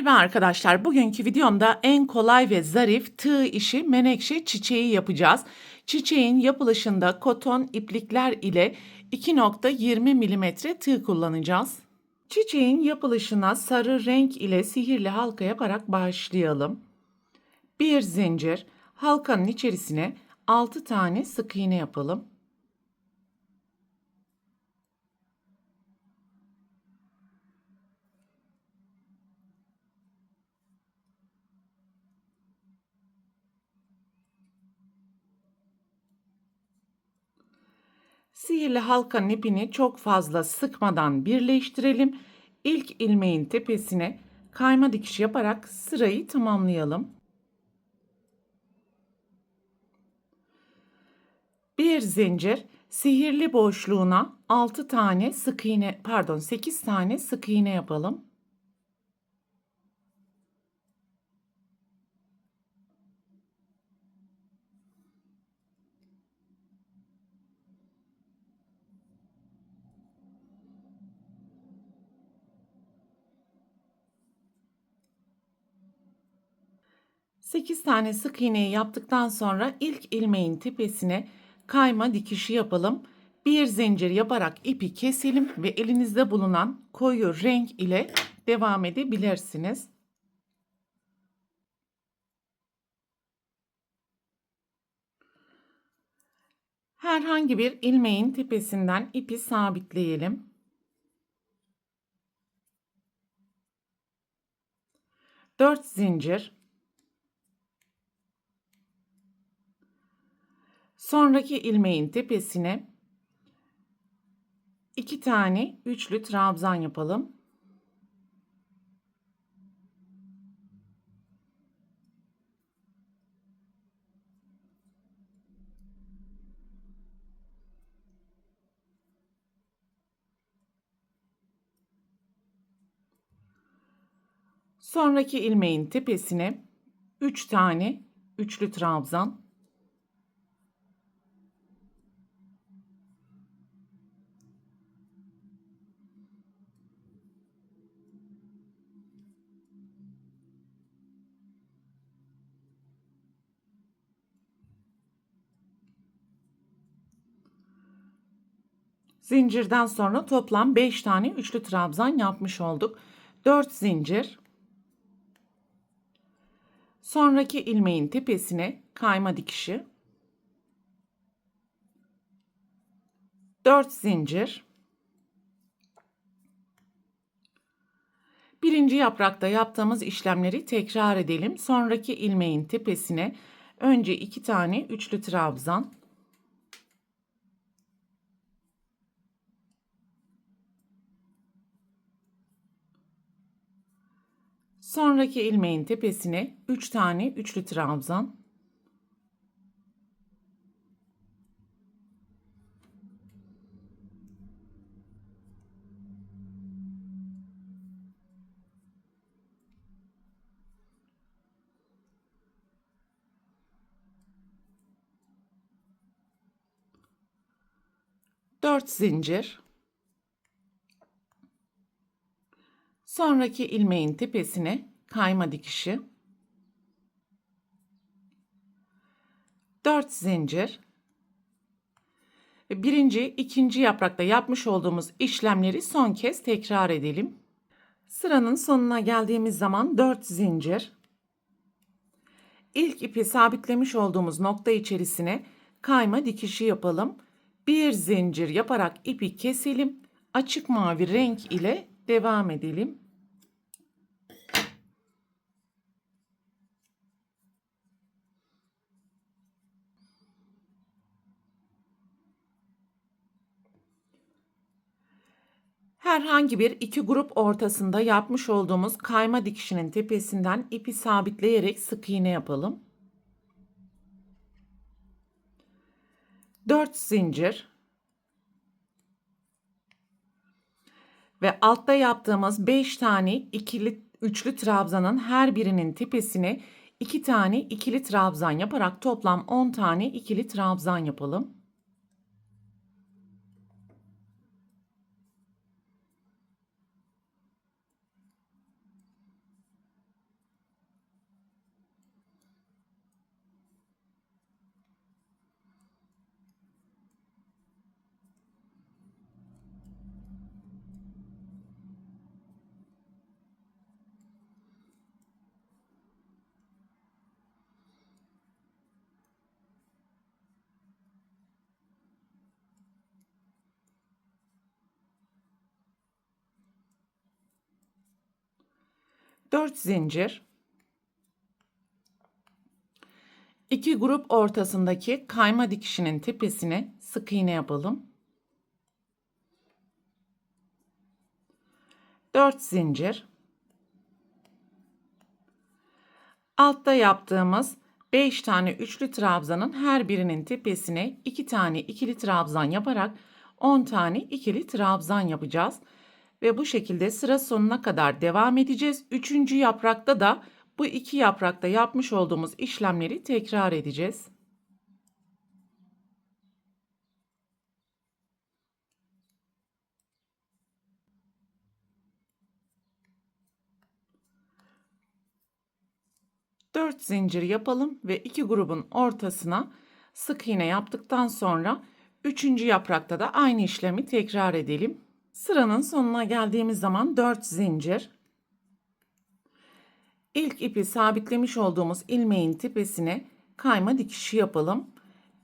Merhaba arkadaşlar. Bugünkü videomda en kolay ve zarif tığ işi menekşe çiçeği yapacağız. Çiçeğin yapılışında koton iplikler ile 2,20 milimetre tığ kullanacağız. Çiçeğin yapılışına sarı renk ile sihirli halka yaparak başlayalım. Bir zincir, halkanın içerisine 6 tane sık iğne yapalım. Sihirli halkanın ipini çok fazla sıkmadan birleştirelim. İlk ilmeğin tepesine kayma dikiş yaparak sırayı tamamlayalım. Bir zincir, sihirli boşluğuna 6 tane sık iğne, 8 tane sık iğne yapalım. Sekiz tane sık iğneyi yaptıktan sonra ilk ilmeğin tepesine kayma dikişi yapalım. Bir zincir yaparak ipi keselim ve elinizde bulunan koyu renk ile devam edebilirsiniz. Herhangi bir ilmeğin tepesinden ipi sabitleyelim. Dört zincir. Sonraki ilmeğin tepesine 2 tane üçlü trabzan yapalım. Sonraki ilmeğin tepesine 3 tane üçlü trabzan. Zincirden sonra toplam 5 tane üçlü trabzan yapmış olduk. 4 zincir. Sonraki ilmeğin tepesine kayma dikişi. 4 zincir. Birinci yaprakta yaptığımız işlemleri tekrar edelim. Sonraki ilmeğin tepesine önce 2 tane üçlü trabzan. Sonraki ilmeğin tepesine 3 tane üçlü trabzan. Dört zincir. Sonraki ilmeğin tepesine kayma dikişi. 4 zincir. Birinci, ikinci yaprakta yapmış olduğumuz işlemleri son kez tekrar edelim. Sıranın sonuna geldiğimiz zaman 4 zincir. İlk ipi sabitlemiş olduğumuz nokta içerisine kayma dikişi yapalım. Bir zincir yaparak ipi keselim. Açık mavi renk ile devam edelim. Herhangi bir iki grup ortasında yapmış olduğumuz kayma dikişinin tepesinden ipi sabitleyerek sık iğne yapalım. 4 zincir ve altta yaptığımız 5 tane ikili üçlü trabzanın her birinin tepesine 2 tane ikili trabzan yaparak toplam 10 tane ikili trabzan yapalım. 4 zincir. 2 grup ortasındaki kayma dikişinin tepesine sık iğne yapalım. 4 zincir. Altta yaptığımız 5 tane üçlü trabzanın her birinin tepesine 2 tane ikili trabzan yaparak 10 tane ikili trabzan yapacağız. Ve bu şekilde sıra sonuna kadar devam edeceğiz. 3. yaprakta da bu 2 yaprakta yapmış olduğumuz işlemleri tekrar edeceğiz. Dört zincir yapalım ve 2 grubun ortasına sık iğne yaptıktan sonra 3. yaprakta da aynı işlemi tekrar edelim. Sıranın sonuna geldiğimiz zaman 4 zincir. İlk ipi sabitlemiş olduğumuz ilmeğin tepesine kayma dikişi yapalım.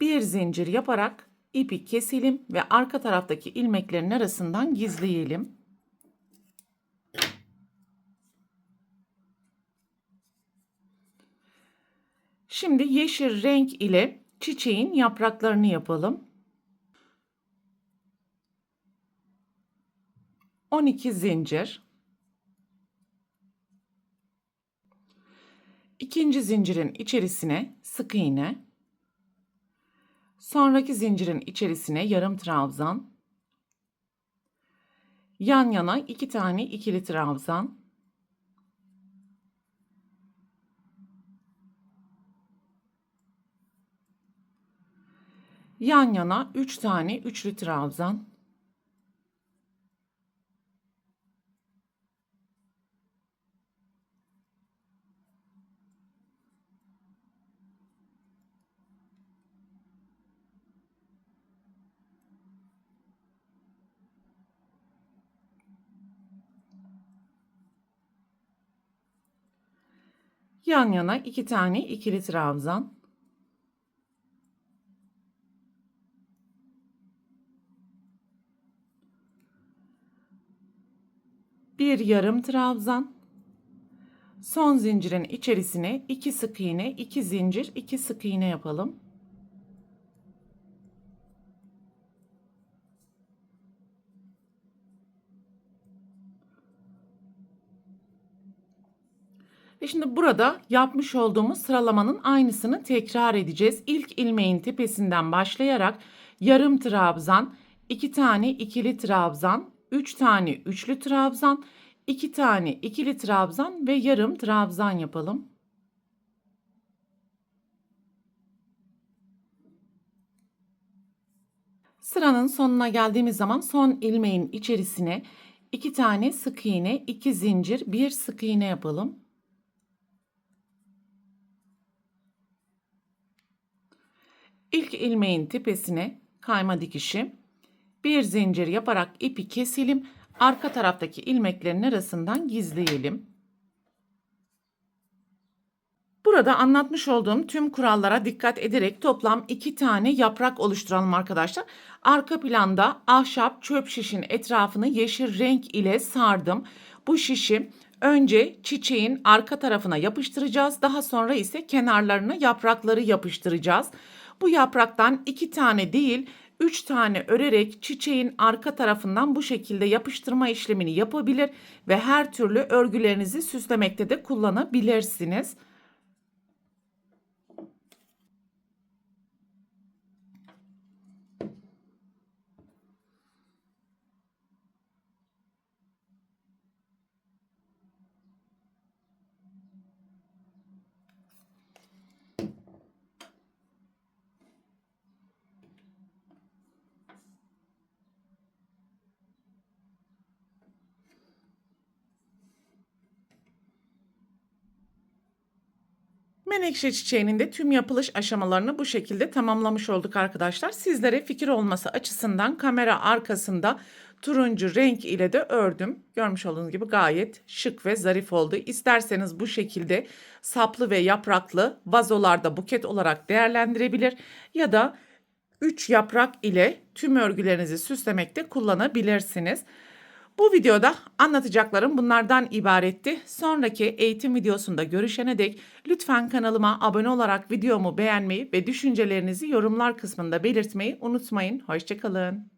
Bir zincir yaparak ipi keselim ve arka taraftaki ilmeklerin arasından gizleyelim. Şimdi yeşil renk ile çiçeğin yapraklarını yapalım. 12 zincir. İkinci zincirin içerisine sık iğne. Sonraki zincirin içerisine yarım trabzan. Yan yana 2 tane ikili trabzan. Yan yana 3 tane üçlü trabzan. Yan yana 2 tane ikili trabzan. Bir yarım trabzan. Son zincirin içerisine 2 sık iğne, 2 zincir, 2 sık iğne yapalım. Ve şimdi burada yapmış olduğumuz sıralamanın aynısını tekrar edeceğiz. İlk ilmeğin tepesinden başlayarak yarım trabzan, 2 tane ikili trabzan, 3 tane üçlü trabzan, 2 tane ikili trabzan ve yarım trabzan yapalım. Sıranın sonuna geldiğimiz zaman son ilmeğin içerisine 2 tane sık iğne, 2 zincir, 1 sık iğne yapalım. İlk ilmeğin tepesine kayma dikişi, bir zincir yaparak ipi keselim. Arka taraftaki ilmeklerin arasından gizleyelim. Burada anlatmış olduğum tüm kurallara dikkat ederek toplam 2 tane yaprak oluşturalım arkadaşlar. Arka planda ahşap çöp şişin etrafını yeşil renk ile sardım. Bu şişi önce çiçeğin arka tarafına yapıştıracağız. Daha sonra ise kenarlarına yaprakları yapıştıracağız. Bu yapraktan 2 tane değil 3 tane örerek çiçeğin arka tarafından bu şekilde yapıştırma işlemini yapabilir ve her türlü örgülerinizi süslemekte de kullanabilirsiniz. Menekşe çiçeğinin de tüm yapılış aşamalarını bu şekilde tamamlamış olduk arkadaşlar. Sizlere fikir olması açısından kamera arkasında turuncu renk ile de ördüm. Görmüş olduğunuz gibi gayet şık ve zarif oldu. İsterseniz bu şekilde saplı ve yapraklı vazolarda buket olarak değerlendirebilir ya da 3 yaprak ile tüm örgülerinizi süslemekte kullanabilirsiniz. Bu videoda anlatacaklarım bunlardan ibaretti. Sonraki eğitim videosunda görüşene dek lütfen kanalıma abone olarak videomu beğenmeyi ve düşüncelerinizi yorumlar kısmında belirtmeyi unutmayın. Hoşça kalın.